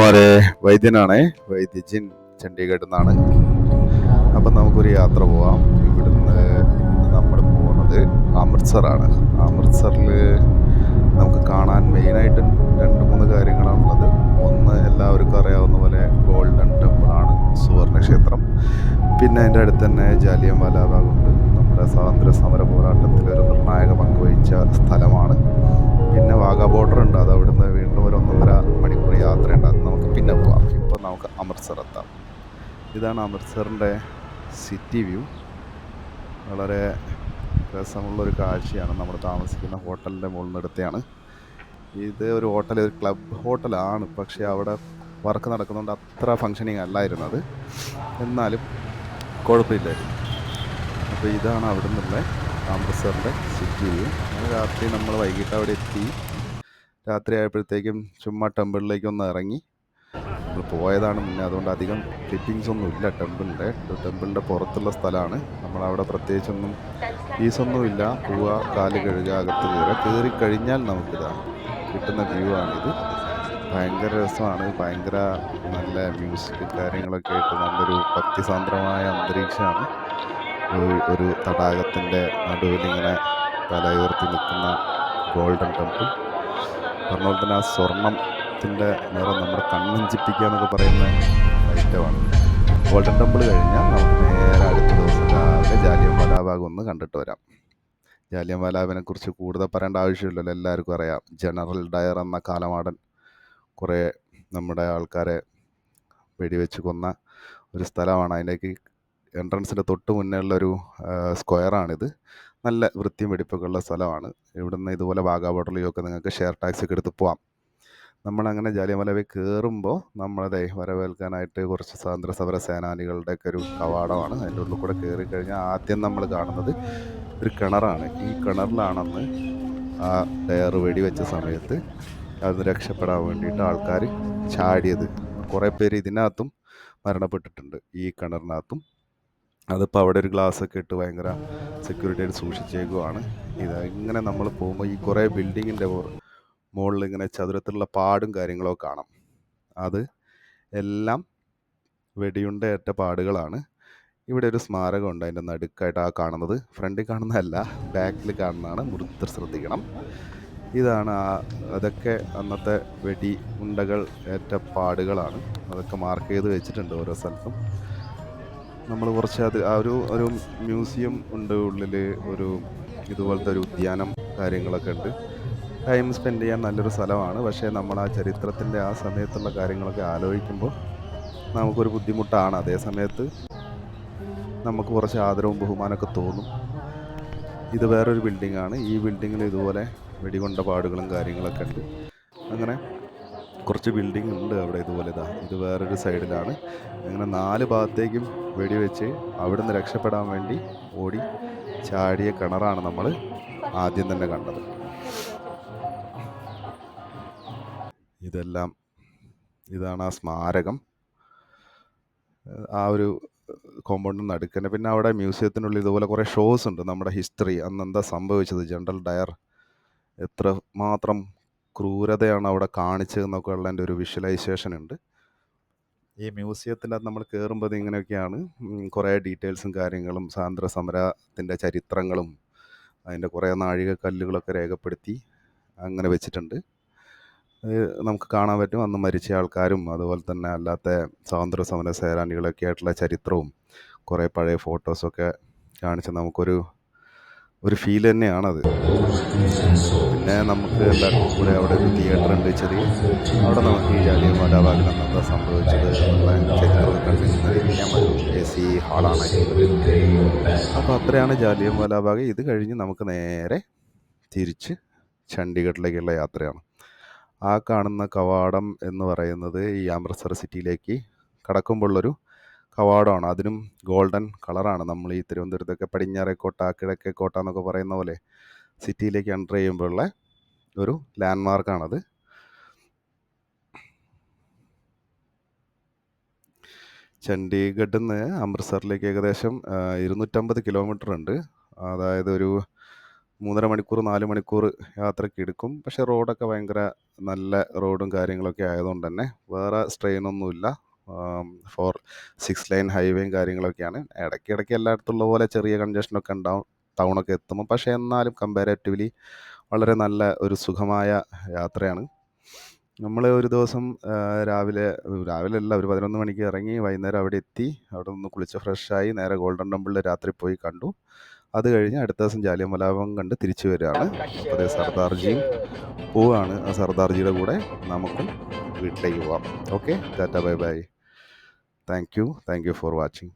മോരെ വൈദ്യനാണേ, വൈദ്യജിൻ ചണ്ഡീഗഡിൽ നിന്നാണ്. അപ്പം നമുക്കൊരു യാത്ര പോവാം. ഇവിടുന്ന് ഇന്ന് നമ്മൾ പോകുന്നത് അമൃത്സറാണ്. അമൃത്സറിൽ നമുക്ക് കാണാൻ മെയിനായിട്ട് രണ്ട് മൂന്ന് കാര്യങ്ങളാണുള്ളത്. ഒന്ന്, എല്ലാവർക്കും അറിയാവുന്ന പോലെ ഗോൾഡൻ ടെമ്പിളാണ്, സുവർണ ക്ഷേത്രം. പിന്നെ അതിൻ്റെ അടുത്ത് തന്നെ ജാലിയൻ വാലാബാഗ് ഉണ്ട്. നമ്മുടെ സ്വാതന്ത്ര്യ സമര പോരാട്ടത്തിൽ ഒരു നിർണായക പങ്ക് വഹിച്ച സ്ഥലമാണ്. പിന്നെ വാഗാ ബോർഡർ ഉണ്ട്, അത് അവിടുന്ന് വീണ്ടും ഒരു 1.5 മണിക്കൂർ യാത്രയുണ്ട്. അത് നമുക്ക് പിന്നെ പോവാം. ഇപ്പോൾ നമുക്ക് അമൃത്സർ എത്താം. ഇതാണ് അമൃത്സറിൻ്റെ സിറ്റി വ്യൂ. വളരെ രസമുള്ളൊരു കാഴ്ചയാണ്. നമ്മൾ താമസിക്കുന്ന ഹോട്ടലിൻ്റെ മുകളിൽ നിന്ന് എടുത്തതാണ്. ഇത് ഒരു ഹോട്ടൽ, ഒരു ക്ലബ് ഹോട്ടലാണ്. പക്ഷേ അവിടെ വർക്ക് നടക്കുന്നുണ്ട്, അത്ര ഫങ്ഷനിങ് അല്ലായിരുന്നത്. എന്നാലും കുഴപ്പമില്ലായിരുന്നു. അപ്പോൾ ഇതാണ് അവിടെ നിന്നുള്ള അമൃത്സറിൻ്റെ സിറ്റി വ്യൂ. രാത്രി നമ്മൾ വൈകിട്ട് അവിടെ എത്തി. രാത്രി ആയപ്പോഴത്തേക്കും ചുമ്മാ ടെമ്പിളിലേക്ക് ഒന്ന് ഇറങ്ങി. നമ്മൾ പോയതാണ് മുന്നേ, അതുകൊണ്ട് അധികം ക്ലിപ്പിങ്സ് ഒന്നും ഇല്ല. ടെമ്പിളിൻ്റെ പുറത്തുള്ള സ്ഥലമാണ്. നമ്മളവിടെ പ്രത്യേകിച്ചൊന്നും ഫീസൊന്നും ഇല്ല. പോവുക, കാല് കഴുകുക, അകത്ത് കയറി കഴിഞ്ഞാൽ നമുക്കിതാ കിട്ടുന്ന വ്യൂ ആണിത്. ഭയങ്കര രസമാണ്. ഭയങ്കര നല്ല മ്യൂസിക് കാര്യങ്ങളൊക്കെ ആയിട്ട് നല്ലൊരു ഭക്തിസാന്ദ്രമായ അന്തരീക്ഷമാണ്. ഒരു തടാകത്തിൻ്റെ നടുവിലിങ്ങനെ തല ഉയർത്തി നിൽക്കുന്ന ഗോൾഡൻ ടെമ്പിൾ. പറഞ്ഞ പോലെ തന്നെ ആ സ്വർണത്തിൻ്റെ നിറം നമ്മുടെ കണ്ണഞ്ചിപ്പിക്കുക എന്നൊക്കെ പറയുന്ന ഐറ്റമാണ്. ഗോൾഡൻ ടെമ്പിൾ കഴിഞ്ഞാൽ നമുക്ക് നേരെ അടുത്ത ദിവസം രാവിലെ ജാലിയൻ വാലാബാഗ് ഒന്ന് കണ്ടിട്ട് വരാം. ജാലിയൻ വാലാബാഗിനെ കുറിച്ച് കൂടുതൽ പറയേണ്ട ആവശ്യമില്ലല്ലോ, എല്ലാവർക്കും അറിയാം. ജനറൽ ഡയർ എന്ന കാലമാടൻ കുറേ നമ്മുടെ ആൾക്കാരെ വെടിവെച്ച് കൊന്ന ഒരു സ്ഥലമാണ്. അതിലേക്ക് എൻട്രൻസിൻ്റെ തൊട്ട് മുന്നേ ഉള്ളൊരു സ്ക്വയറാണിത്. നല്ല വൃത്തിയും വെടിപ്പൊക്കെ ഉള്ള സ്ഥലമാണ്. ഇവിടുന്ന് ഇതുപോലെ വാഗാ ബോർഡറിലേക്കൊക്കെ നിങ്ങൾക്ക് ഷെയർ ടാക്സി ഒക്കെ എടുത്ത് പോവാം. നമ്മളങ്ങനെ ജാലിയൻ വാലാബാഗ് കയറുമ്പോൾ നമ്മളതെ വരവേൽക്കാനായിട്ട് കുറച്ച് സ്വാതന്ത്ര്യ സമര സേനാനികളുടെയൊക്കെ ഒരു കവാടമാണ്. അതിൻ്റെ ഉള്ളിൽ കൂടെ കയറി കഴിഞ്ഞാൽ ആദ്യം നമ്മൾ കാണുന്നത് ഒരു കിണറാണ്. ഈ കിണറിലാണെന്ന് ആ ഡയർ വെടിവെച്ച സമയത്ത് അത് രക്ഷപ്പെടാൻ വേണ്ടിയിട്ട് ആൾക്കാർ ചാടിയത്. കുറേ പേര് ഇതിനകത്തും മരണപ്പെട്ടിട്ടുണ്ട്, ഈ കിണറിനകത്തും. അതിപ്പോൾ അവിടെ ഒരു ഗ്ലാസ്സൊക്കെ ഇട്ട് ഭയങ്കര സെക്യൂരിറ്റി ആയിട്ട് സൂക്ഷിച്ചേക്കുവാണ്. ഇങ്ങനെ നമ്മൾ പോകുമ്പോൾ ഈ കുറേ ബിൽഡിങ്ങിൻ്റെ മുകളിൽ ഇങ്ങനെ ചതുരത്തിലുള്ള പാടും കാര്യങ്ങളൊക്കെ കാണാം. അത് എല്ലാം വെടിയുണ്ടയേറ്റ പാടുകളാണ്. ഇവിടെ ഒരു സ്മാരകമുണ്ട് അതിൻ്റെ നടുക്കായിട്ട്, ആ കാണുന്നത്. ഫ്രണ്ടിൽ കാണുന്നതല്ല, ബാക്കിൽ കാണുന്നതാണ്. മുറുത്ത് ശ്രദ്ധിക്കണം. ഇതാണ് അതൊക്കെ അന്നത്തെ വെടി ഉണ്ടകൾ ഏറ്റ പാടുകളാണ്. അതൊക്കെ മാർക്ക് ചെയ്ത് വെച്ചിട്ടുണ്ട് ഓരോ സ്ഥലത്തും. നമ്മൾ കുറച്ച് ഒരു മ്യൂസിയം ഉണ്ട് ഉള്ളിൽ. ഒരു ഇതുപോലത്തെ ഒരു ഉദ്യാനം കാര്യങ്ങളൊക്കെ ഉണ്ട്. ടൈം സ്പെൻഡ് ചെയ്യാൻ നല്ലൊരു സ്ഥലമാണ്. പക്ഷേ നമ്മൾ ആ ചരിത്രത്തിൻ്റെ ആ സമയത്തുള്ള കാര്യങ്ങളൊക്കെ ആലോചിക്കുമ്പോൾ നമുക്കൊരു ബുദ്ധിമുട്ടാണ്. അതേ സമയത്ത് നമുക്ക് കുറച്ച് ആദരവും ബഹുമാനമൊക്കെ തോന്നും. ഇത് വേറൊരു ബിൽഡിങ്ങാണ്. ഈ ബിൽഡിങ്ങിൽ ഇതുപോലെ വെടികൊണ്ട പാടുകളും കാര്യങ്ങളൊക്കെ ഉണ്ട്. അങ്ങനെ കുറച്ച് ബിൽഡിംഗ് ഉണ്ട് അവിടെ. ഇതുപോലെ ഇത് വേറൊരു സൈഡിലാണ്. അങ്ങനെ 4 ഭാഗത്തേക്കും വെടിവെച്ച് അവിടുന്ന് രക്ഷപ്പെടാൻ വേണ്ടി ഓടി ചാടിയ കിണറാണ് നമ്മൾ ആദ്യം തന്നെ കണ്ടത്. ഇതാണ് ആ സ്മാരകം. ആ ഒരു കോമ്പൗണ്ടിൽ നടുക്കന്നെ. പിന്നെ അവിടെ മ്യൂസിയത്തിനുള്ളിൽ ഇതുപോലെ കുറേ ഷോസ് ഉണ്ട്. നമ്മുടെ ഹിസ്റ്ററി, അന്ന് എന്താ സംഭവിച്ചത്, ജനറൽ ഡയർ എത്ര മാത്രം ക്രൂരതയാണ് അവിടെ കാണിച്ചതെന്നൊക്കെ ഉള്ളതിൻ്റെ ഒരു വിഷ്വലൈസേഷൻ ഉണ്ട്. ഈ മ്യൂസിയത്തിൻ്റെ അത് നമ്മൾ കയറുമ്പോൾ ഇങ്ങനെയൊക്കെയാണ്. കുറേ ഡീറ്റെയിൽസും കാര്യങ്ങളും സ്വാതന്ത്ര്യ സമരത്തിൻ്റെ ചരിത്രങ്ങളും അതിൻ്റെ കുറേ നാഴികക്കല്ലുകളൊക്കെ രേഖപ്പെടുത്തി അങ്ങനെ വെച്ചിട്ടുണ്ട്. നമുക്ക് കാണാൻ പറ്റും അന്ന് മരിച്ച ആൾക്കാരും അതുപോലെ തന്നെ അല്ലാത്ത സ്വാതന്ത്ര്യ സമര സേനാനികളൊക്കെ ആയിട്ടുള്ള ചരിത്രവും കുറേ പഴയ ഫോട്ടോസൊക്കെ കാണിച്ച് നമുക്കൊരു ഫീൽ തന്നെയാണത്. പിന്നെ നമുക്ക് എല്ലാവർക്കും കൂടെ അവിടെ ഒരു തിയേറ്റർ ഉണ്ട് ചെറിയ. അവിടെ നമുക്ക് ഈ ജാലിയൻ വാലാബാഗിൽ എന്താ സംഭവിച്ചത് എന്നുള്ള ചരിത്രമൊക്കെ കണ്ടിരിക്കാൻ പറ്റും. AC ഹാളാണ് അതിനുള്ളത്. അപ്പോൾ അത്രയാണ് ജാലിയൻ വാലാബാഗ്. ഇത് കഴിഞ്ഞ് നമുക്ക് നേരെ തിരിച്ച് ചണ്ഡീഗഡിലേക്കുള്ള യാത്രയാണ്. ആ കാണുന്ന കവാടം എന്ന് പറയുന്നത് ഈ അമൃത്സർ സിറ്റിയിലേക്ക് കടക്കുമ്പോഴുള്ളൊരു കവാടമാണ്. അതിനും ഗോൾഡൻ കളറാണ്. നമ്മൾ ഈ തിരുവനന്തപുരത്തൊക്കെ പടിഞ്ഞാറേക്കോട്ട കിഴക്കേക്കോട്ട എന്നൊക്കെ പറയുന്ന പോലെ സിറ്റിയിലേക്ക് എൻ്റർ ചെയ്യുമ്പോഴുള്ള ഒരു ലാൻഡ്മാർക്കാണത്. ചണ്ഡീഗഡിൽ നിന്ന് അമൃത്സറിലേക്ക് ഏകദേശം 250 കിലോമീറ്റർ ഉണ്ട്. അതായത് ഒരു 3.5 മണിക്കൂർ 4 മണിക്കൂർ യാത്രയ്ക്ക് എടുക്കും. പക്ഷേ റോഡൊക്കെ ഭയങ്കര നല്ല റോഡും കാര്യങ്ങളൊക്കെ ആയതുകൊണ്ട് തന്നെ വേറെ സ്ട്രെയിനൊന്നുമില്ല. 6 ലൈൻ ഹൈവേയും കാര്യങ്ങളൊക്കെയാണ്. ഇടയ്ക്കിടയ്ക്ക് എല്ലായിടത്തുള്ള പോലെ ചെറിയ കൺജഷനൊക്കെ ഉണ്ടാവും ടൗണൊക്കെ എത്തുമ്പോൾ. പക്ഷേ എന്നാലും കമ്പാരേറ്റീവ്ലി വളരെ നല്ല ഒരു സുഖമായ യാത്രയാണ്. നമ്മൾ ഒരു ദിവസം രാവിലെ അല്ല, ഒരു 11 മണിക്ക് ഇറങ്ങി വൈകുന്നേരം അവിടെ എത്തി. അവിടെ നിന്ന് കുളിച്ച് ഫ്രഷായി നേരെ ഗോൾഡൻ ടെമ്പിളിൽ രാത്രി പോയി കണ്ടു. അത് കഴിഞ്ഞ് അടുത്ത ദിവസം ജാലിയൻവാലാ ബാഗ് കണ്ട് തിരിച്ചു വരികയാണ്. അപ്പോൾ അതേ സർദാർജിയും പോവുകയാണ്. ആ സർദാർജിയുടെ കൂടെ നമുക്കും വീട്ടിലേക്ക് പോവാം. Okay, Tata bye bye. Thank you for watching.